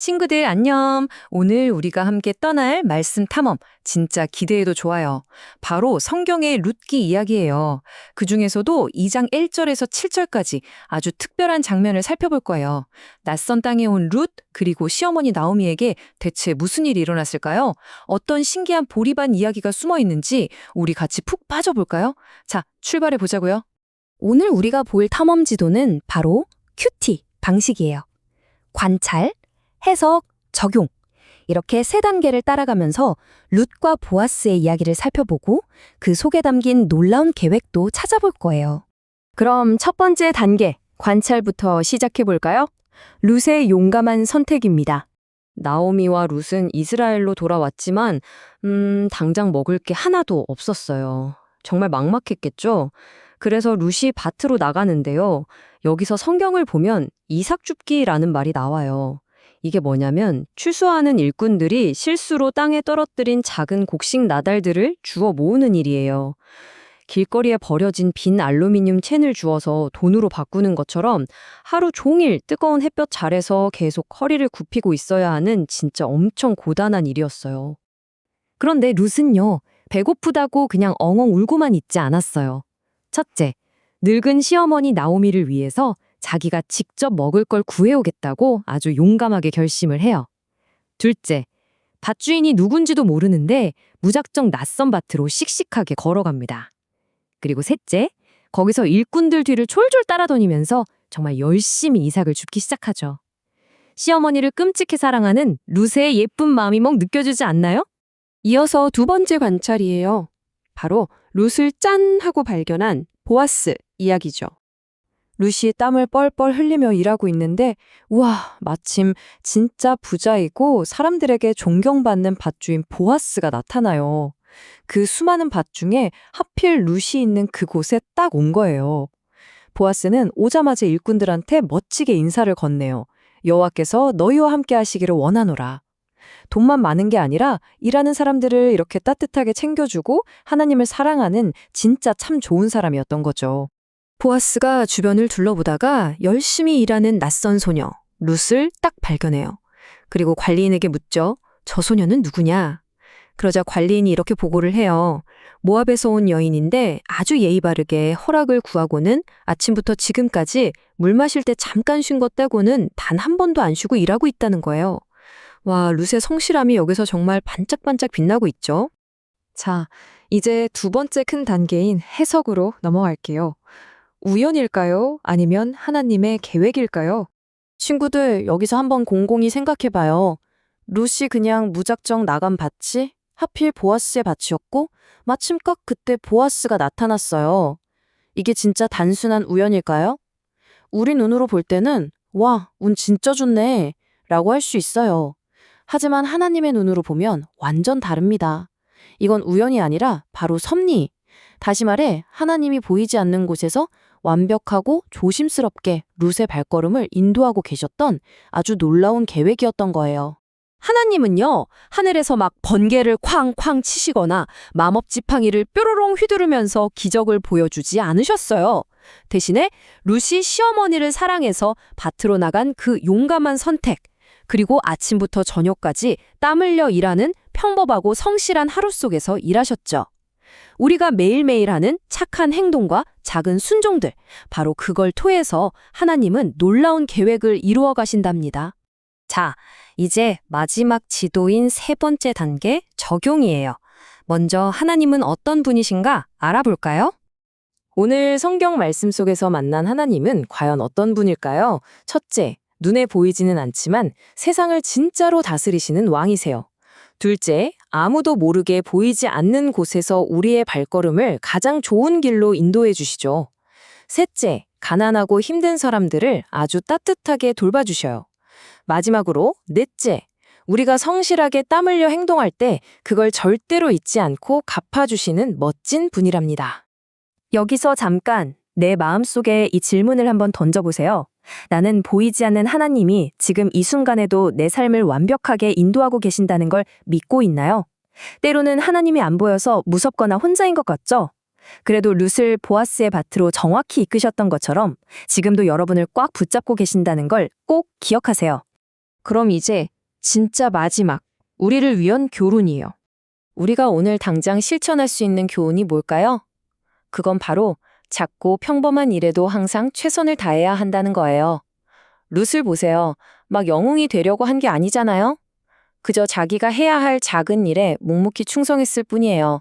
친구들 안녕. 오늘 우리가 함께 떠날 말씀 탐험 진짜 기대해도 좋아요. 바로 성경의 룻기 이야기예요. 그중에서도 2장 1절에서 7절까지 아주 특별한 장면을 살펴볼 거예요. 낯선 땅에 온 룻 그리고 시어머니 나오미에게 대체 무슨 일이 일어났을까요? 어떤 신기한 보리반 이야기가 숨어 있는지 우리 같이 푹 빠져볼까요? 자, 출발해 보자고요. 오늘 우리가 볼 탐험 지도는 바로 큐티 방식이에요. 관찰, 해석, 적용. 이렇게 세 단계를 따라가면서 룻과 보아스의 이야기를 살펴보고 그 속에 담긴 놀라운 계획도 찾아볼 거예요. 그럼 첫 번째 단계, 관찰부터 시작해 볼까요? 룻의 용감한 선택입니다. 나오미와 룻은 이스라엘로 돌아왔지만 당장 먹을 게 하나도 없었어요. 정말 막막했겠죠? 그래서 룻이 밭으로 나가는데요. 여기서 성경을 보면 이삭줍기라는 말이 나와요. 이게 뭐냐면 추수하는 일꾼들이 실수로 땅에 떨어뜨린 작은 곡식 나달들을 주워 모으는 일이에요. 길거리에 버려진 빈 알루미늄 캔을 주워서 돈으로 바꾸는 것처럼 하루 종일 뜨거운 햇볕 아래서 계속 허리를 굽히고 있어야 하는 진짜 엄청 고단한 일이었어요. 그런데 룻은요, 배고프다고 그냥 엉엉 울고만 있지 않았어요. 첫째, 늙은 시어머니 나오미를 위해서 자기가 직접 먹을 걸 구해오겠다고 아주 용감하게 결심을 해요. 둘째, 밭주인이 누군지도 모르는데 무작정 낯선 밭으로 씩씩하게 걸어갑니다. 그리고 셋째, 거기서 일꾼들 뒤를 졸졸 따라다니면서 정말 열심히 이삭을 줍기 시작하죠. 시어머니를 끔찍히 사랑하는 룻의 예쁜 마음이 막 느껴지지 않나요? 이어서 두 번째 관찰이에요. 바로 룻을 짠 하고 발견한 보아스 이야기죠. 룻이 땀을 뻘뻘 흘리며 일하고 있는데 우와, 마침 진짜 부자이고 사람들에게 존경받는 밭주인 보아스가 나타나요. 그 수많은 밭 중에 하필 룻이 있는 그곳에 딱 온 거예요. 보아스는 오자마자 일꾼들한테 멋지게 인사를 건네요. 여호와께서 너희와 함께 하시기를 원하노라. 돈만 많은 게 아니라 일하는 사람들을 이렇게 따뜻하게 챙겨주고 하나님을 사랑하는 진짜 참 좋은 사람이었던 거죠. 보아스가 주변을 둘러보다가 열심히 일하는 낯선 소녀, 룻을 딱 발견해요. 그리고 관리인에게 묻죠. 저 소녀는 누구냐? 그러자 관리인이 이렇게 보고를 해요. 모압에서 온 여인인데 아주 예의 바르게 허락을 구하고는 아침부터 지금까지 물 마실 때 잠깐 쉰 것 떼고는 단 한 번도 안 쉬고 일하고 있다는 거예요. 와, 룻의 성실함이 여기서 정말 반짝반짝 빛나고 있죠. 자, 이제 두 번째 큰 단계인 해석으로 넘어갈게요. 우연일까요? 아니면 하나님의 계획일까요? 친구들, 여기서 한번 곰곰이 생각해봐요. 룻이 그냥 무작정 나간 밭이 하필 보아스의 밭이었고 마침 딱 그때 보아스가 나타났어요. 이게 진짜 단순한 우연일까요? 우리 눈으로 볼 때는 와, 운 진짜 좋네 라고 할 수 있어요. 하지만 하나님의 눈으로 보면 완전 다릅니다. 이건 우연이 아니라 바로 섭리. 다시 말해 하나님이 보이지 않는 곳에서 완벽하고 조심스럽게 룻의 발걸음을 인도하고 계셨던 아주 놀라운 계획이었던 거예요. 하나님은요, 하늘에서 막 번개를 쾅쾅 치시거나 마법 지팡이를 뾰로롱 휘두르면서 기적을 보여주지 않으셨어요. 대신에 룻이 시어머니를 사랑해서 밭으로 나간 그 용감한 선택, 그리고 아침부터 저녁까지 땀 흘려 일하는 평범하고 성실한 하루 속에서 일하셨죠. 우리가 매일매일 하는 착한 행동과 작은 순종들, 바로 그걸 토해서 하나님은 놀라운 계획을 이루어 가신답니다. 자, 이제 마지막 지도인 세 번째 단계, 적용이에요. 먼저 하나님은 어떤 분이신가 알아볼까요? 오늘 성경 말씀 속에서 만난 하나님은 과연 어떤 분일까요? 첫째, 눈에 보이지는 않지만 세상을 진짜로 다스리시는 왕이세요. 둘째, 아무도 모르게 보이지 않는 곳에서 우리의 발걸음을 가장 좋은 길로 인도해 주시죠. 셋째, 가난하고 힘든 사람들을 아주 따뜻하게 돌봐주셔요. 마지막으로 넷째, 우리가 성실하게 땀 흘려 행동할 때 그걸 절대로 잊지 않고 갚아주시는 멋진 분이랍니다. 여기서 잠깐 내 마음속에 이 질문을 한번 던져보세요. 나는 보이지 않는 하나님이 지금 이 순간에도 내 삶을 완벽하게 인도하고 계신다는 걸 믿고 있나요? 때로는 하나님이 안 보여서 무섭거나 혼자인 것 같죠? 그래도 룻을 보아스의 밭으로 정확히 이끄셨던 것처럼 지금도 여러분을 꽉 붙잡고 계신다는 걸 꼭 기억하세요. 그럼 이제 진짜 마지막, 우리를 위한 교훈이에요. 우리가 오늘 당장 실천할 수 있는 교훈이 뭘까요? 그건 바로 작고 평범한 일에도 항상 최선을 다해야 한다는 거예요. 룻을 보세요. 막 영웅이 되려고 한 게 아니잖아요? 그저 자기가 해야 할 작은 일에 묵묵히 충성했을 뿐이에요.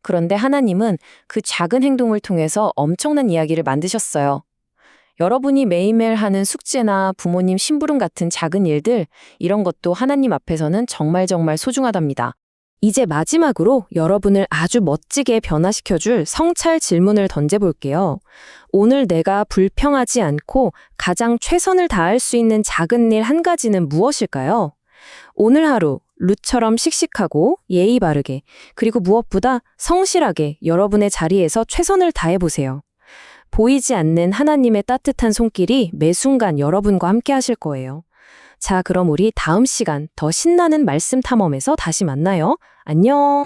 그런데 하나님은 그 작은 행동을 통해서 엄청난 이야기를 만드셨어요. 여러분이 매일매일 하는 숙제나 부모님 심부름 같은 작은 일들, 이런 것도 하나님 앞에서는 정말 소중하답니다. 이제 마지막으로 여러분을 아주 멋지게 변화시켜줄 성찰 질문을 던져볼게요. 오늘 내가 불평하지 않고 가장 최선을 다할 수 있는 작은 일 한 가지는 무엇일까요? 오늘 하루 룻처럼 씩씩하고 예의 바르게, 그리고 무엇보다 성실하게 여러분의 자리에서 최선을 다해보세요. 보이지 않는 하나님의 따뜻한 손길이 매 순간 여러분과 함께 하실 거예요. 자, 그럼 우리 다음 시간 더 신나는 말씀 탐험에서 다시 만나요. 안녕!